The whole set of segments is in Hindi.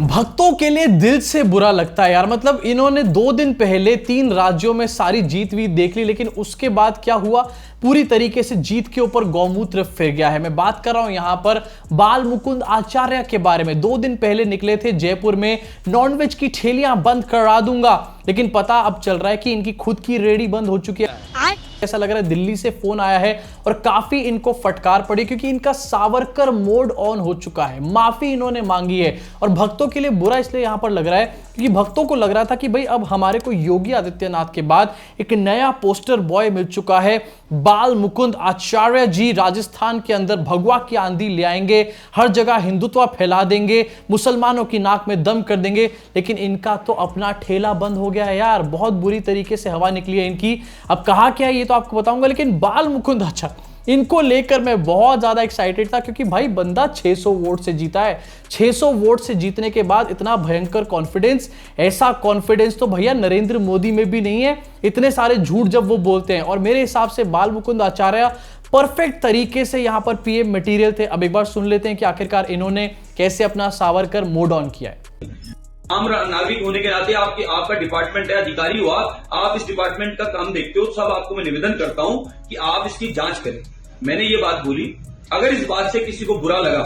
भक्तों के लिए दिल से बुरा लगता है यार। मतलब इन्होंने 2 दिन पहले 3 राज्यों में सारी जीत वीत देख ली, लेकिन उसके बाद क्या हुआ, पूरी तरीके से जीत के ऊपर गौमूत्र फिर गया है। मैं बात कर रहा हूं यहां पर बाल मुकुंद आचार्य के बारे में। 2 दिन पहले निकले थे जयपुर में नॉनवेज की ठेलियां बंद करा दूंगा, लेकिन पता अब चल रहा है कि इनकी खुद की रेडी बंद हो चुकी है। ऐसा लग रहा है दिल्ली से फोन आया है और काफी इनको फटकार पड़ी, क्योंकि इनका सावरकर मोड ऑन हो चुका है। माफी इन्होंने मांगी है और भक्तों के लिए बुरा इसलिए यहां पर लग रहा है क्योंकि भक्तों को लग रहा था कि भाई अब हमारे को योगी आदित्यनाथ के बाद एक नया पोस्टर बॉय मिल चुका है। बाल मुकुंद आचार्य जी राजस्थान के अंदर भगवा की आंधी ले आएंगे, हर जगह हिंदुत्व फैला देंगे, मुसलमानों की नाक में दम कर देंगे। लेकिन इनका तो अपना ठेला बंद हो गया है यार, बहुत बुरी तरीके से हवा निकली है इनकी। अब कहा क्या है ये तो आपको बताऊंगा, लेकिन बाल मुकुंद अच्छा इनको लेकर मैं बहुत ज्यादा एक्साइटेड था, क्योंकि भाई बंदा 600 वोट से जीता है। 600 वोट से जीतने के बाद इतना भयंकर कॉन्फिडेंस, ऐसा कॉन्फिडेंस तो भैया नरेंद्र मोदी में भी नहीं है। इतने सारे झूठ जब वो बोलते हैं, और मेरे हिसाब से बाल मुकुंद आचार्य परफेक्ट तरीके से यहां पर पीएम मटेरियल थे। अब एक बार सुन लेते हैं कि आखिरकार इन्होंने कैसे अपना सावरकर मोड ऑन किया है। आम नागरिक होने के नाते आपका डिपार्टमेंट है, अधिकारी हुआ, आप इस डिपार्टमेंट का काम देखते हो, सब आपको मैं निवेदन करता हूं कि आप इसकी जांच करें। मैंने ये बात बोली, अगर इस बात से किसी को बुरा लगा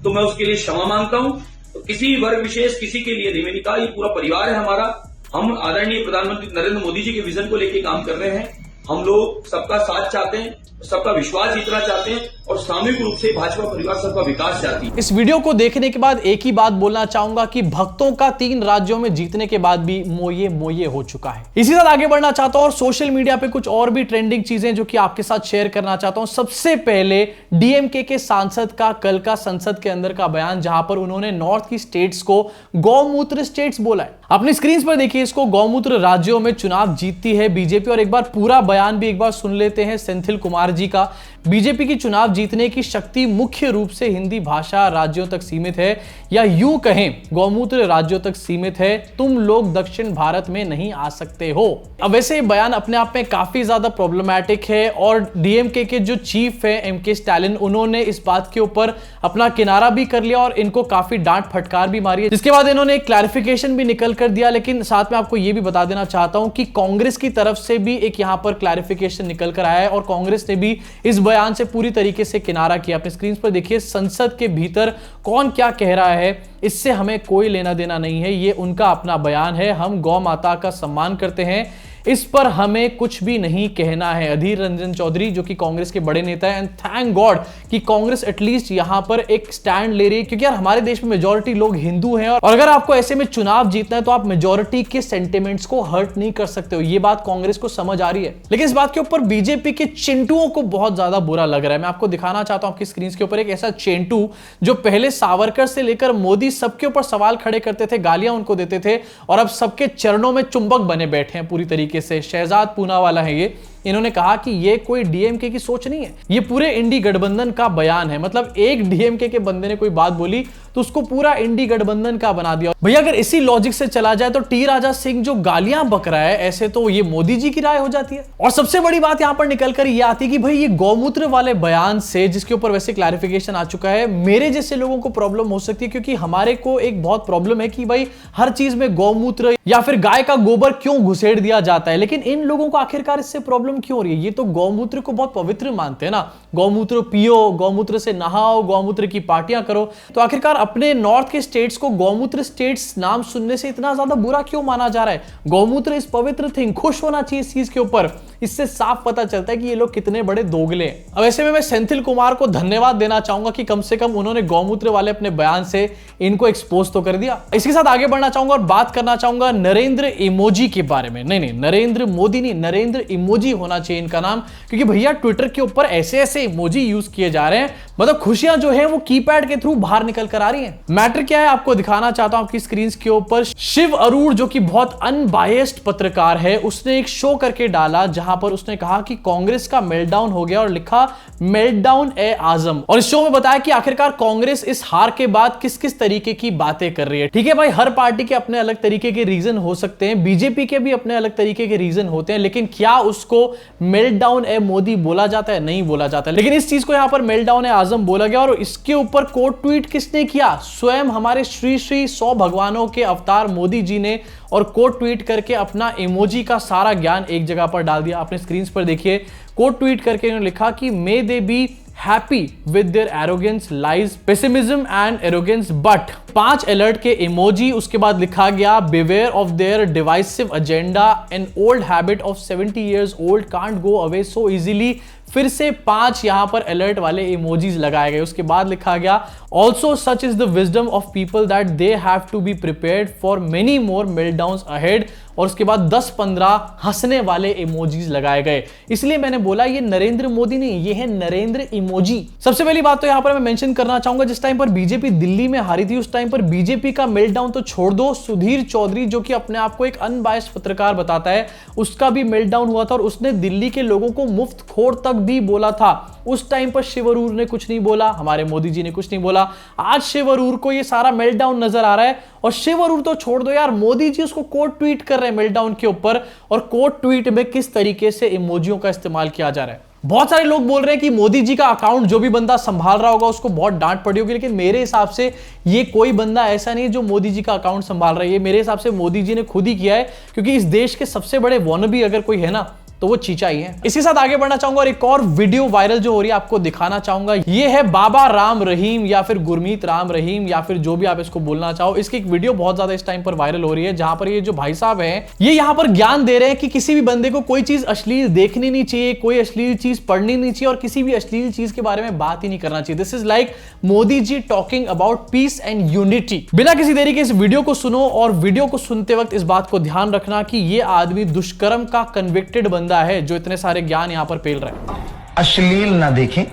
तो मैं उसके लिए क्षमा मांगता हूं। तो किसी वर्ग विशेष किसी के लिए नहीं, मैंने कहा ये पूरा परिवार है हमारा। हम आदरणीय प्रधानमंत्री नरेंद्र मोदी जी के विजन को लेकर काम कर रहे हैं। हम लोग सबका साथ चाहते हैं, सबका विश्वास जीतना चाहते हैं और सामूहिक रूप से भाजपा परिवार सबका विकास चाहती है। इस वीडियो को देखने के बाद एक ही बात बोलना चाहूंगा कि भक्तों का 3 राज्यों में जीतने के बाद भी मोये मोये हो चुका है। इसी साथ आगे बढ़ना चाहता हूं और सोशल मीडिया पे कुछ और भी ट्रेंडिंग चीजें जो कि आपके साथ शेयर करना चाहता हूं। सबसे पहले डीएमके के सांसद का कल का संसद के अंदर का बयान, जहां पर उन्होंने नॉर्थ की स्टेट्स को गौमूत्र स्टेट्स बोला है। अपनी स्क्रीन पर देखिए इसको, गौमूत्र राज्यों में चुनाव जीतती है बीजेपी। और एक बार पूरा बयान भी एक बार सुन लेते हैं सेंथिल कुमार जी का। बीजेपी की चुनाव जीतने की शक्ति मुख्य रूप से हिंदी भाषा राज्यों तक सीमित है, या यूं कहें गौमूत्र राज्यों तक सीमित है। तुम लोग दक्षिण भारत में नहीं आ सकते हो। अब वैसे ये बयान अपने आप में काफी ज्यादा प्रॉब्लमैटिक है, और डीएमके के जो चीफ है एमके स्टालिन, उन्होंने इस बात के ऊपर अपना किनारा भी कर लिया और इनको काफी डांट फटकार भी मारी है, जिसके बाद इन्होंने एक क्लैरिफिकेशन भी निकल कर दिया। लेकिन साथ में आपको यह भी बता देना चाहता हूं कि कांग्रेस की तरफ से भी एक यहां पर क्लैरिफिकेशन निकल कर आया है, और कांग्रेस ने भी इस बयान से पूरी तरीके से किनारा किया। अपने स्क्रीन पर देखिए, संसद के भीतर कौन क्या कह रहा है इससे हमें कोई लेना देना नहीं है, ये उनका अपना बयान है। हम गौ माता का सम्मान करते हैं, इस पर हमें कुछ भी नहीं कहना है। अधीर रंजन चौधरी जो कि कांग्रेस के बड़े नेता हैं, एंड थैंक गॉड कि कांग्रेस एटलीस्ट यहां पर एक स्टैंड ले रही है, क्योंकि यार हमारे देश में मेजॉरिटी लोग हिंदू हैं, और अगर आपको ऐसे में चुनाव जीतना है तो आप मेजॉरिटी के सेंटिमेंट्स को हर्ट नहीं कर सकते हो। ये बात कांग्रेस को समझ आ रही है। लेकिन इस बात के ऊपर बीजेपी के चिंटुओं को बहुत ज्यादा बुरा लग रहा है। मैं आपको दिखाना चाहता हूं आपकी स्क्रीन के ऊपर एक ऐसा चिंटू जो पहले सावरकर से लेकर मोदी सबके ऊपर सवाल खड़े करते थे, गालियां उनको देते थे, और अब सबके चरणों में चुंबक बने बैठे हैं पूरी तरीके से। शहजाद पूनावाला है ये। इन्होंने कहा कि ये कोई डीएमके की सोच नहीं है, ये पूरे इंडी गठबंधन का बयान है। मतलब एक डीएमके के बंदे ने कोई बात बोली तो उसको पूरा इंडी गठबंधन का बना दिया। भैया अगर इसी लॉजिक से चला जाए तो टी राजा सिंह जो गालियां बक रहा है, ऐसे तो ये मोदी जी की राय हो जाती है। और सबसे बड़ी बात यहां पर निकलकर ये आती है कि भाई ये गौमूत्र वाले बयान से, जिसके ऊपर वैसे क्लैरिफिकेशन आ चुका है, मेरे जैसे लोगों को प्रॉब्लम हो सकती है, क्योंकि हमारे को एक बहुत प्रॉब्लम है कि भाई हर चीज में गौमूत्र या फिर गाय का गोबर क्यों घुसेड़ दिया जाता है। लेकिन इन लोगों को आखिरकार इससे प्रॉब्लम क्यों हो रही है? ये तो गौमूत्र को बहुत पवित्र मानते हैं ना, गौमूत्र पियो, गौमूत्र से नहाओ, गौमूत्र की पार्टियां करो। तो आखिरकार अपने नॉर्थ के स्टेट्स को गौमूत्र स्टेट्स नाम सुनने से इतना ज्यादा बुरा क्यों माना जा रहा है? गौमूत्र इस पवित्र थिंग, खुश होना चाहिए इस चीज के ऊपर। इससे साफ पता चलता है कि ये लोग कितने बड़े दोगले हैं। अब ऐसे में मैं सेंथिल कुमार को धन्यवाद देना चाहूंगा कि कम से कम उन्होंने गौमूत्र वाले अपने बयान से इनको एक्सपोज तो कर दिया। इसके साथ आगे बढ़ना चाहूंगा और बात करना चाहूंगा नरेंद्र इमोजी के बारे में। नहीं, नरेंद्र मोदी नहीं, नरेंद्र इमोजी होना चाहिए इनका नाम, क्योंकि भैया ट्विटर के ऊपर ऐसे ऐसे इमोजी यूज किए जा रहे हैं, मतलब खुशियां जो है वो कीपैड के थ्रू बाहर निकल कर आ रही हैं। मैटर क्या है आपको दिखाना चाहता हूं आपकी स्क्रीन के ऊपर। शिव अरूड़ जो कि बहुत अनबायस्ड पत्रकार है, उसने एक शो करके डाला जहां पर उसने कहा कि कांग्रेस का मेल्टडाउन हो गया, और लिखा मेल्टडाउन ए आजम। और इस शो में बताया कि आखिरकार कांग्रेस इस हार के बाद किस किस तरीके की बातें कर रही है। ठीक है भाई, हर पार्टी के अपने अलग तरीके के रीजन हो सकते हैं, बीजेपी के भी अपने अलग तरीके के रीजन होते हैं, लेकिन क्या उसको मेल्टडाउन ए मोदी बोला जाता है? नहीं बोला जाता है, लेकिन इस चीज को यहां पर मेल्टडाउन ए आजम बोला गया। और इसके ऊपर कोट ट्वीट किसने किया? स्वयं हमारे श्री श्री 100 भगवानों के अवतार मोदी जी ने, और कोट ट्वीट करके अपना इमोजी का सारा ज्ञान एक जगह पर डाल दिया। अपने स्क्रीन पर देखिए, कोट ट्वीट करके इन्होंने लिखा कि may they be happy with their arrogance, lies, pessimism and arrogance, but 5 alert के इमोजी। उसके बाद लिखा गया beware of their divisive agenda, an old habit of 70 years old can't go away so easily. फिर से 5 यहां पर अलर्ट वाले इमोजीज लगाए गए। उसके बाद लिखा गया also such is the wisdom of people that they have to be prepared for many more meltdowns ahead. और उसके बाद 10-15 हंसने वाले इमोजीज लगाए गए। इसलिए मैंने बोला ये नरेंद्र मोदी नहीं, ये है नरेंद्र इमोजी। सबसे पहली बात तो यहां पर मैं मेंशन करना चाहूंगा, जिस टाइम पर बीजेपी दिल्ली में हारी थी उस टाइम पर बीजेपी का मेल्टडाउन तो छोड़ दो, सुधीर चौधरी जो कि अपने आप को एक अनबायस्ड पत्रकार बताता है, उसका भी मेल्टडाउन हुआ था और उसने दिल्ली के लोगों को मुफ्त खोर तक भी बोला था। उस टाइम पर शिव अरोड़ा ने कुछ नहीं बोला, हमारे मोदी जी ने कुछ नहीं बोला। आज शिव अरोड़ा को ये सारा मेल्टडाउन नजर आ रहा है, और शिव अरोड़ा तो छोड़ दो यार, मोदी जी उसको कोट ट्वीट कर रहे हैं मेल्टडाउन के ऊपर, और कोट ट्वीट में किस तरीके से इमोजियों का इस्तेमाल किया जा रहा है। बहुत सारे लोग बोल रहे हैं कि मोदी जी का अकाउंट जो भी बंदा संभाल रहा होगा उसको बहुत डांट पड़ी होगी, लेकिन मेरे हिसाब से ये कोई बंदा ऐसा नहीं है जो मोदी जी का अकाउंट संभाल रहा है। ये मेरे हिसाब से मोदी जी ने खुद ही किया है, क्योंकि इस देश के सबसे बड़े वॉनबी अगर कोई है ना तो वो चीचा ही है। इसी साथ आगे बढ़ना चाहूंगा और एक और वीडियो वायरल जो हो रही है आपको दिखाना चाहूंगा। ये है बाबा राम रहीम या फिर गुरमीत राम रहीम या फिर जो भी आप इसको बोलना चाहो। इसकी एक वीडियो बहुत ज्यादा इस टाइम पर वायरल हो रही है, जहां पर ये जो भाई साहब हैं ये यहां पर ज्ञान दे रहे हैं कि किसी भी बंदे को कोई चीज अश्लील देखनी नहीं चाहिए, कोई अश्लील चीज पढ़नी नहीं चाहिए और किसी भी अश्लील चीज के बारे में बात ही नहीं करना चाहिए। This is like Modi ji talking about peace and unity. बिना किसी देरी के इस वीडियो को सुनो, और वीडियो को सुनते वक्त इस बात को ध्यान रखना कि ये आदमी दुष्कर्म का कन्विक्टेड बंदा है जो इतने सारे ज्ञान यहां पर पेल रहे हैं। अश्लील ना देखें,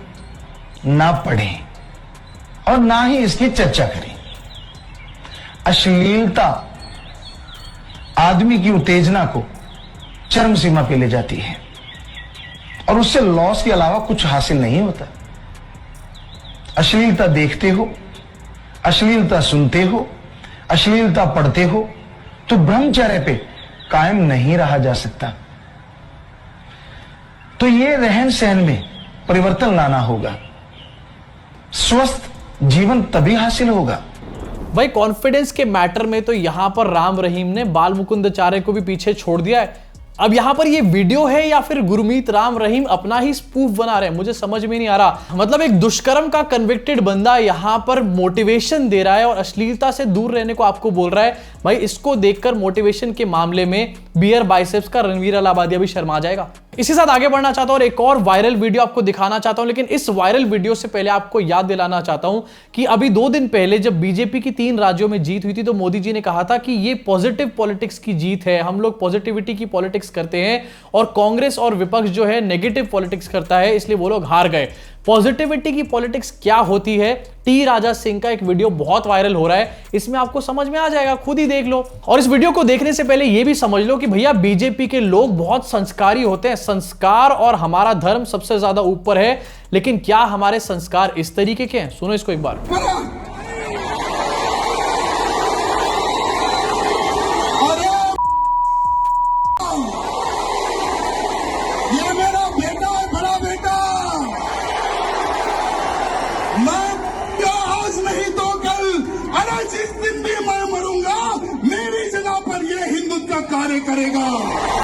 ना पढ़ें और ना ही इसकी चर्चा करें। अश्लीलता आदमी की उत्तेजना को चरम सीमा पे ले जाती है और उससे लॉस के अलावा कुछ हासिल नहीं होता। अश्लीलता देखते हो, अश्लीलता सुनते हो, अश्लीलता पढ़ते हो तो ब्रह्मचर्य पे कायम नहीं रहा जा सकता। तो ये रहन सहन में परिवर्तन लाना होगा, स्वस्थ जीवन तभी हासिल होगा। भाई कॉन्फिडेंस के मैटर में तो यहां पर राम रहीम ने बाल मुकुंदाचार्य को भी पीछे छोड़ दिया है। अब यहां पर ये वीडियो है या फिर गुरमीत राम रहीम अपना ही स्पूफ बना रहे हैं, मुझे समझ में नहीं आ रहा। मतलब एक दुष्कर्म का कन्विक्टेड बंदा यहां पर मोटिवेशन दे रहा है और अश्लीलता से दूर रहने को आपको बोल रहा है। भाई इसको देखकर मोटिवेशन के मामले में बियर बाइसेप्स का रणवीर अलाहाबादिया भी शर्मा जाएगा। इसी साथ आगे बढ़ना चाहता हूं और एक और वायरल वीडियो आपको दिखाना चाहता हूं, लेकिन इस वायरल वीडियो से पहले आपको याद दिलाना चाहता हूं कि अभी 2 दिन पहले जब बीजेपी की 3 राज्यों में जीत हुई थी तो मोदी जी ने कहा था कि ये पॉजिटिव पॉलिटिक्स की जीत है, हम लोग पॉजिटिविटी की पॉलिटिक्स करते हैं और कांग्रेस और विपक्ष जो है नेगेटिव पॉलिटिक्स करता है, इसलिए वो लोग हार गए। पॉजिटिविटी की पॉलिटिक्स क्या होती है, टी राजा सिंह का एक वीडियो बहुत वायरल हो रहा है, इसमें आपको समझ में आ जाएगा, खुद ही देख लो। और इस वीडियो को देखने से पहले यह भी समझ लो कि भैया बीजेपी के लोग बहुत संस्कारी होते हैं, संस्कार और हमारा धर्म सबसे ज्यादा ऊपर है, लेकिन क्या हमारे संस्कार इस तरीके के हैं? सुनो इसको एक बार। ये मेरा बेटा है, बड़ा बेटा। मैं क्या आज नहीं तो कल, अरे जिस दिन भी मैं मरूंगा मेरी जगह पर ये हिंदुत्व का कार्य करेगा।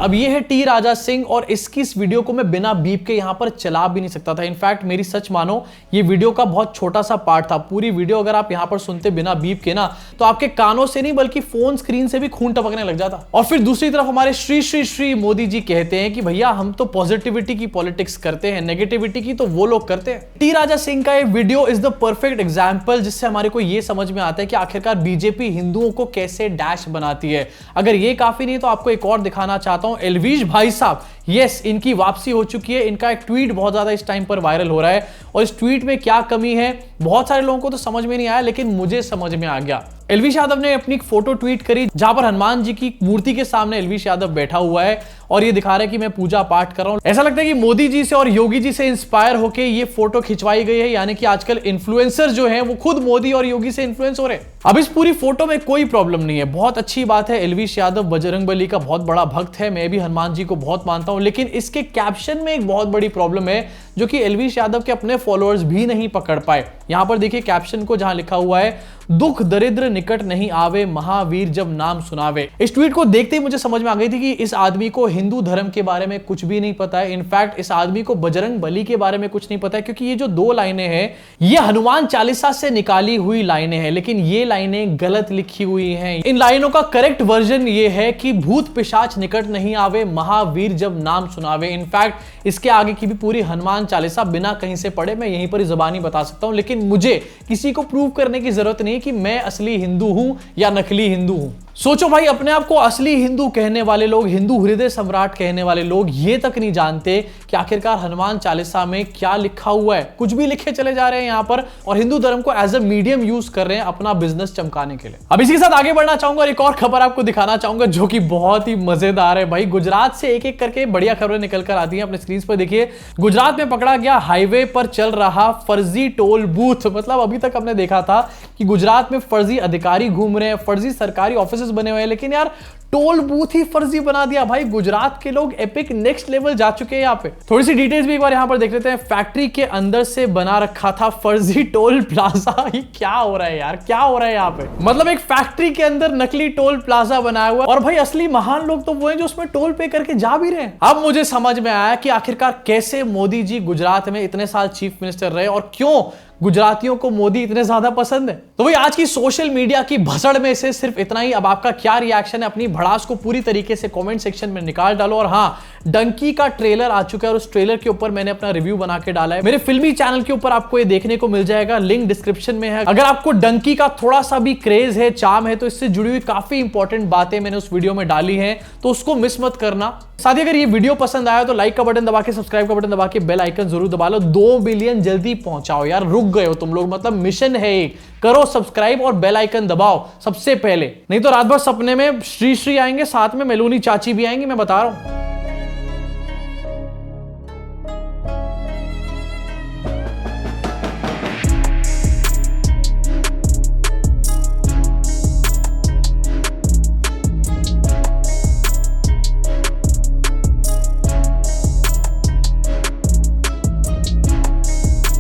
अब ये है टी राजा सिंह और इसकी इस वीडियो को मैं बिना बीप के यहां पर चला भी नहीं सकता था। इनफैक्ट मेरी सच मानो ये वीडियो का बहुत छोटा सा पार्ट था। पूरी वीडियो अगर आप यहां पर सुनते बिना बीप के ना तो आपके कानों से नहीं बल्कि फोन स्क्रीन से भी खून टपकने लग जाता। और फिर दूसरी तरफ हमारे श्री श्री श्री मोदी जी कहते हैं कि भैया हम तो पॉजिटिविटी की पॉलिटिक्स करते हैं, नेगेटिविटी की तो वो लोग करते हैं। टी राजा सिंह का ये video is the perfect example जिससे हमारे को ये समझ में आता है कि आखिरकार बीजेपी हिंदुओं को कैसे डैश बनाती है। अगर ये काफी नहीं तो आपको एक और दिखाना चाहता हूं। एलवीश भाई साहब, यस इनकी वापसी हो चुकी है। इनका एक ट्वीट बहुत ज्यादा इस टाइम पर वायरल हो रहा है और इस ट्वीट में क्या कमी है बहुत सारे लोगों को तो समझ में नहीं आया, लेकिन मुझे समझ में आ गया। एलवीश यादव ने अपनी एक फोटो ट्वीट करी जहां पर हनुमान जी की मूर्ति के सामने एलवीश यादव बैठा हुआ है और ये दिखा रहा है कि मैं पूजा पाठ कर रहा हूं। ऐसा लगता है कि मोदी जी से और योगी जी से इंस्पायर होकर ये फोटो खिंचवाई गई है, यानी कि आजकल इन्फ्लुएंसर जो हैं वो खुद मोदी और योगी से इन्फ्लुएंस हो रहे हैं। अब इस पूरी फोटो में कोई प्रॉब्लम नहीं है, बहुत अच्छी बात है। एलवीश यादव बजरंगबली का बहुत बड़ा भक्त है, मैं भी हनुमान जी को बहुत मानता हूं, लेकिन इसके कैप्शन में एक बहुत बड़ी प्रॉब्लम है जो कि एलवीश यादव के अपने फॉलोअर्स भी नहीं पकड़ पाए। यहां पर देखिए कैप्शन को, जहां लिखा हुआ है दुख दरिद्र निकट नहीं आवे, महावीर जब नाम सुनावे। इस ट्वीट को देखते ही मुझे समझ में आ गई थी कि इस आदमी को हिंदू धर्म के बारे में कुछ भी नहीं पता है। इनफैक्ट इस आदमी को बजरंग बली के बारे में कुछ नहीं पता है, क्योंकि ये जो 2 लाइनें हैं ये हनुमान चालीसा से निकाली हुई लाइनें हैं, लेकिन ये लाइनें गलत लिखी हुई हैं। इन लाइनों का करेक्ट वर्जन ये है कि भूत पिशाच निकट नहीं आवे, महावीर जब नाम सुनावे। इनफैक्ट इसके आगे की भी पूरी हनुमान चालीसा बिना कहीं से पढ़े मैं यहीं पर जबानी बता सकता हूं, लेकिन मुझे किसी को प्रूव करने की जरूरत नहीं कि मैं असली हिंदू हूं या नकली हिंदू हूं। सोचो भाई, अपने आप को असली हिंदू कहने वाले लोग, हिंदू हृदय सम्राट कहने वाले लोग ये तक नहीं जानते कि आखिरकार हनुमान चालीसा में क्या लिखा हुआ है। कुछ भी लिखे चले जा रहे हैं यहां पर और हिंदू धर्म को एज अ मीडियम यूज कर रहे हैं अपना बिजनेस चमकाने के लिए। अब इसी के साथ आगे बढ़ना चाहूंगा और एक और खबर आपको दिखाना चाहूंगा जो कि बहुत ही मजेदार है। भाई गुजरात से एक एक करके बढ़िया खबरें निकल कर आती हैं, अपने स्क्रीन पर देखिए। गुजरात में पकड़ा गया हाईवे पर चल रहा फर्जी टोल बूथ। मतलब अभी तक हमने देखा था कि गुजरात में फर्जी अधिकारी घूम रहे हैं, फर्जी सरकारी ऑफिसेज बने हुए हैं, लेकिन यार टोल बूथ ही फर्जी बना दिया। भाई गुजरात के लोग एपिक नेक्स्ट लेवल जा चुके हैं। यहाँ पे थोड़ी सी डिटेल्स भी एक बार यहाँ पर देख लेते हैं। फैक्ट्री के अंदर से बना रखा था फर्जी टोल प्लाजा। ये क्या हो रहा है यार, क्या हो रहा है यहाँ पे? मतलब एक फैक्ट्री के अंदर नकली टोल प्लाजा बनाया हुआ, और भाई असली महान लोग तो वो हैं जो उसमें टोल पे करके जा भी रहे हैं। अब मुझे समझ में आया कि आखिरकार कैसे मोदी जी गुजरात में इतने साल चीफ मिनिस्टर रहे और क्यों गुजरातियों को मोदी इतने ज्यादा पसंद है। तो भाई आज की सोशल मीडिया की भसड़ में से सिर्फ इतना ही। अब आपका क्या रिएक्शन है? अपनी भड़ास को पूरी तरीके से कमेंट सेक्शन में निकाल डालो। और हाँ, डंकी का ट्रेलर आ चुका है और उस ट्रेलर के ऊपर मैंने अपना रिव्यू बना के डाला है। मेरे फिल्मी चैनल के ऊपर आपको ये देखने को मिल जाएगा, लिंक डिस्क्रिप्शन में है। अगर आपको डंकी का थोड़ा सा भी क्रेज है, चार्म है, तो इससे जुड़ी हुई काफी इंपॉर्टेंट बातें मैंने उस वीडियो में डाली हैं, तो उसको मिस मत करना। साथ ही अगर ये वीडियो पसंद आया तो लाइक का बटन दबा के, सब्सक्राइब का बटन दबा के, बेल आइकन जरूर दबा लो। 2 बिलियन जल्दी पहुंचाओ यार, रुक गए हो तुम लोग। मतलब मिशन है एक, करो सब्सक्राइब और बेल आइकन दबाओ सबसे पहले, नहीं तो रात भर सपने में श्री श्री आएंगे, साथ में मेलूनी चाची भी आएंगी, मैं बता रहा हूं।